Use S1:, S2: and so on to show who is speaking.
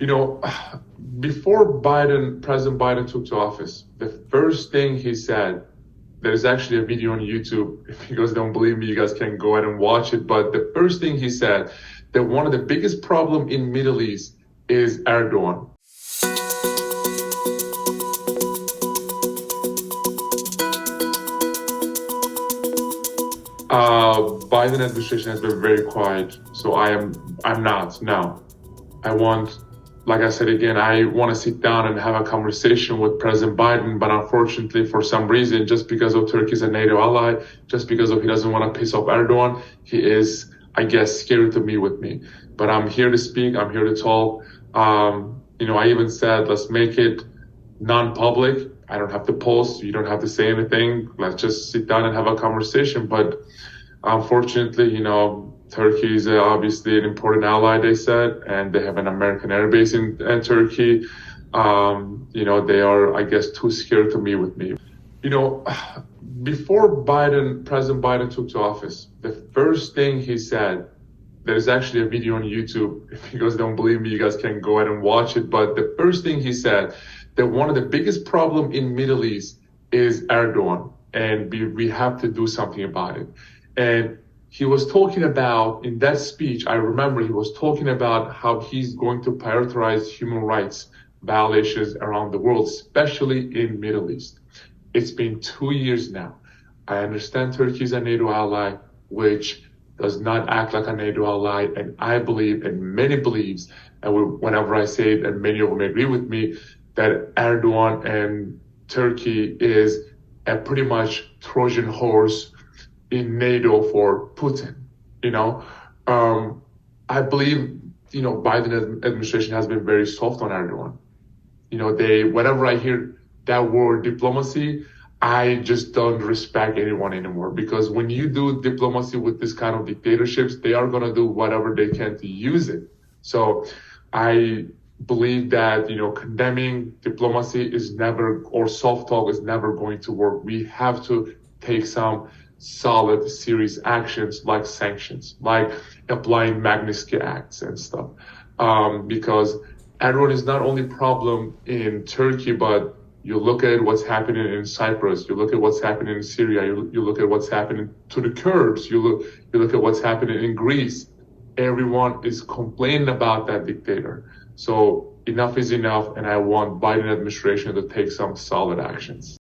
S1: You know, before President Biden took to office, the first thing he said, there's actually a video on YouTube. If you guys don't believe me, you guys can go ahead and watch it. But the first thing he said, that one of the biggest problem in Middle East is Erdogan. Biden administration has been very quiet, so I'm not. No, I want, like I said again, I want to sit down and have a conversation with President Biden, but unfortunately, for some reason, just because of Turkey is a NATO ally, just because of he doesn't want to piss off Erdogan, he is, I guess, scared to meet with me. But I'm here to speak. I'm here to talk. I even said, let's make it non-public. I don't have to post. You don't have to say anything. Let's just sit down and have a conversation. But unfortunately, Turkey is obviously an important ally, they said, and they have an American air base in Turkey. They are, I guess, too scared to meet with me. Before President Biden took to office, the first thing he said, there's actually a video on YouTube. If you guys don't believe me, you guys can go ahead and watch it. But the first thing he said, that one of the biggest problem in Middle East is Erdogan, and we have to do something about it. And he was talking about, in that speech, I remember he was talking about how he's going to prioritize human rights violations around the world, especially in Middle East. It's been 2 years now. I understand Turkey is a NATO ally, which does not act like a NATO ally, and I believe, and many believes, and whenever I say it, and many of them agree with me, that Erdogan and Turkey is a pretty much Trojan horse in NATO for Putin. I believe, Biden administration has been very soft on Erdogan. Whenever I hear that word diplomacy, I just don't respect anyone anymore, because when you do diplomacy with this kind of dictatorships, they are going to do whatever they can to use it. So I believe that, condemning diplomacy is never, or soft talk is never going to work. We have to take some solid, serious actions like sanctions, like applying Magnitsky Acts and stuff. Because Erdogan is not only problem in Turkey, but you look at what's happening in Cyprus, you look at what's happening in Syria, you look at what's happening to the Kurds, you look at what's happening in Greece. Everyone is complaining about that dictator. So enough is enough, and I want Biden administration to take some solid actions.